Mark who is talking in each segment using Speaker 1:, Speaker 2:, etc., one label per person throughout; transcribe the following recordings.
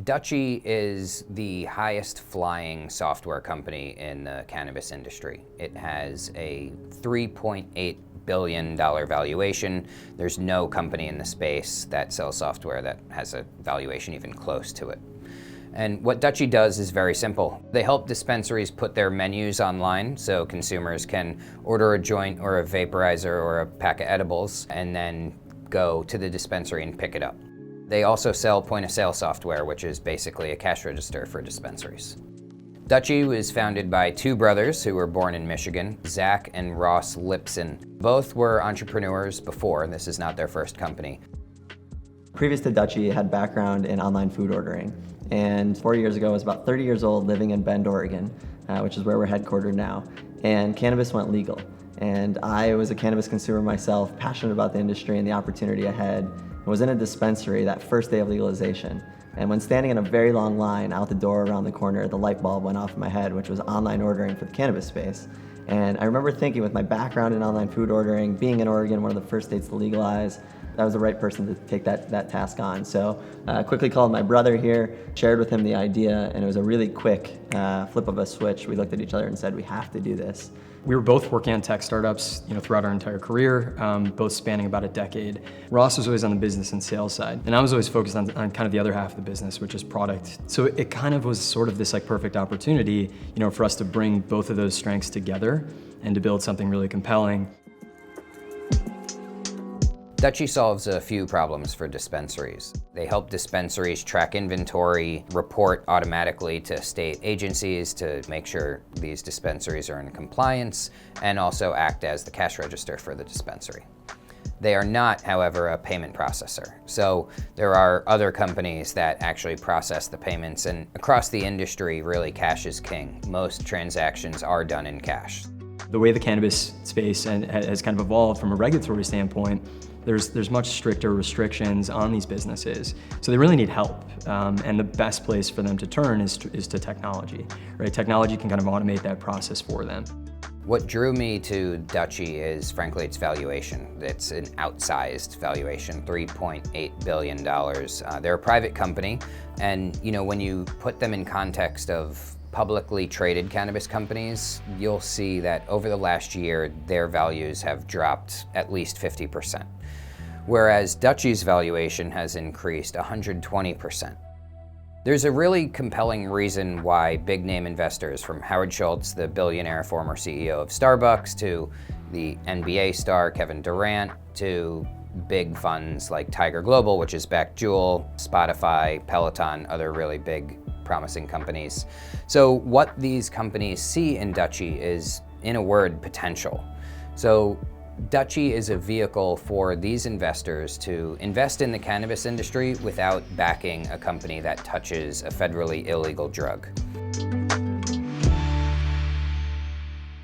Speaker 1: Dutchie is the highest flying software company in the cannabis industry. It has a $3.8 billion valuation. There's no company in the space that sells software that has a valuation even close to it. And what Dutchie does is very simple. They help dispensaries put their menus online so consumers can order a joint or a vaporizer or a pack of edibles and then go to the dispensary and pick it up. They also sell point-of-sale software, which is basically a cash register for dispensaries. Dutchie was founded by two brothers who were born in Michigan, Zach and Ross Lipson. Both were entrepreneurs before. This is not their first company.
Speaker 2: Previous to Dutchie, I had background in online food ordering. And 4 years ago, I was about 30 years old, living in Bend, Oregon, which is where we're headquartered now. And cannabis went legal. And I was a cannabis consumer myself, passionate about the industry and the opportunity ahead. I was in a dispensary that first day of legalization. And when standing in a very long line out the door around the corner, the light bulb went off in my head, which was online ordering for the cannabis space. And I remember thinking, with my background in online food ordering, being in Oregon, one of the first states to legalize, I was the right person to take that task on. So I quickly called my brother here, shared with him the idea, and it was a really quick flip of a switch. We looked at each other and said, we have to do this.
Speaker 3: We were both working on tech startups, throughout our entire career, both spanning about a decade. Ross was always on the business and sales side, and I was always focused on kind of the other half of the business, which is product. So it kind of was sort of this perfect opportunity, for us to bring both of those strengths together and to build something really compelling.
Speaker 1: Dutchie solves a few problems for dispensaries. They help dispensaries track inventory, report automatically to state agencies to make sure these dispensaries are in compliance, and also act as the cash register for the dispensary. They are not, however, a payment processor. So there are other companies that actually process the payments, and across the industry, really, cash is king. Most transactions are done in cash.
Speaker 3: The way the cannabis space has kind of evolved from a regulatory standpoint, there's much stricter restrictions on these businesses. So they really need help. And the best place for them to turn is to technology, right? Technology can kind of automate that process for them.
Speaker 1: What drew me to Dutchie is, frankly, its valuation. It's an outsized valuation, $3.8 billion. They're a private company, and when you put them in context of publicly traded cannabis companies, you'll see that over the last year, their values have dropped at least 50%, whereas Dutchie's valuation has increased 120%. There's a really compelling reason why big name investors, from Howard Schultz, the billionaire former CEO of Starbucks, to the NBA star Kevin Durant, to big funds like Tiger Global, which has backed Juul, Shopify, Peloton, other really big promising companies. So what these companies see in Dutchie is, in a word, potential. So Dutchie is a vehicle for these investors to invest in the cannabis industry without backing a company that touches a federally illegal drug.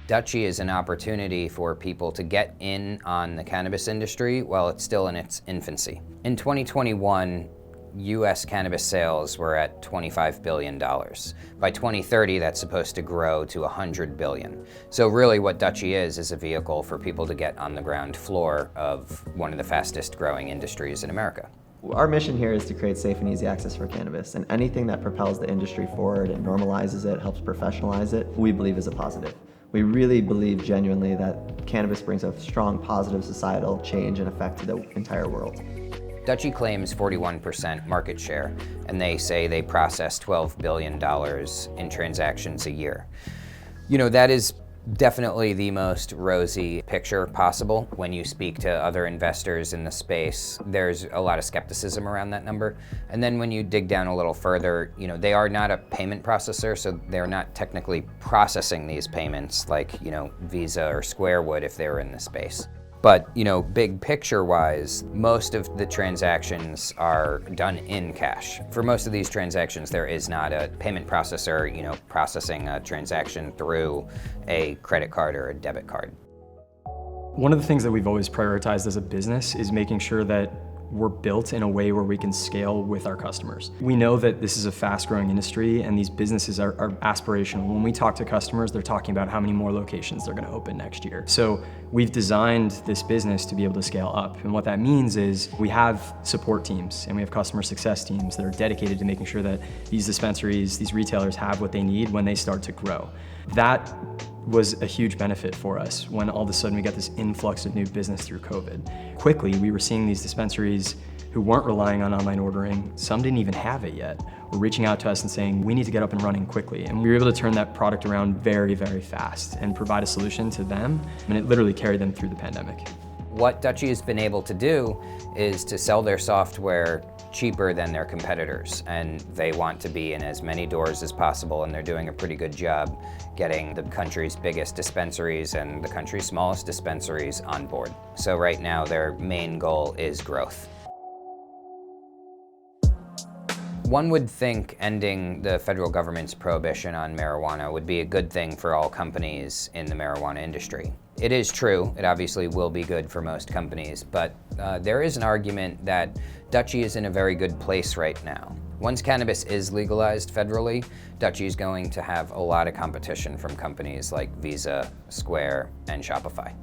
Speaker 1: Dutchie is an opportunity for people to get in on the cannabis industry while it's still in its infancy. In 2021, US cannabis sales were at $25 billion. By 2030, that's supposed to grow to $100 billion. So really what Dutchie is a vehicle for people to get on the ground floor of one of the fastest growing industries in America.
Speaker 2: Our mission here is to create safe and easy access for cannabis, and anything that propels the industry forward and normalizes it, helps professionalize it, we believe is a positive. We really believe genuinely that cannabis brings a strong positive societal change and effect to the entire world.
Speaker 1: Dutchie claims 41% market share, and they say they process $12 billion in transactions a year. That is definitely the most rosy picture possible. When you speak to other investors in the space, there's a lot of skepticism around that number. And then when you dig down a little further, they are not a payment processor, so they're not technically processing these payments like, Visa or Square would if they were in the space. But, big picture wise, most of the transactions are done in cash. For most of these transactions, there is not a payment processor, processing a transaction through a credit card or a debit card.
Speaker 3: One of the things that we've always prioritized as a business is making sure that we're built in a way where we can scale with our customers. We know that this is a fast-growing industry and these businesses are aspirational. When we talk to customers, they're talking about how many more locations they're gonna open next year. So we've designed this business to be able to scale up. And what that means is we have support teams and we have customer success teams that are dedicated to making sure that these dispensaries, these retailers have what they need when they start to grow. That was a huge benefit for us when all of a sudden we got this influx of new business through COVID. Quickly, we were seeing these dispensaries who weren't relying on online ordering, some didn't even have it yet, were reaching out to us and saying, we need to get up and running quickly. And we were able to turn that product around very, very fast and provide a solution to them, and it literally carried them through the pandemic.
Speaker 1: What Dutchie has been able to do is to sell their software cheaper than their competitors, and they want to be in as many doors as possible, and they're doing a pretty good job getting the country's biggest dispensaries and the country's smallest dispensaries on board. So right now their main goal is growth. One would think ending the federal government's prohibition on marijuana would be a good thing for all companies in the marijuana industry. It is true, it obviously will be good for most companies, but there is an argument that Dutchie is in a very good place right now. Once cannabis is legalized federally, Dutchie is going to have a lot of competition from companies like Visa, Square, and Shopify.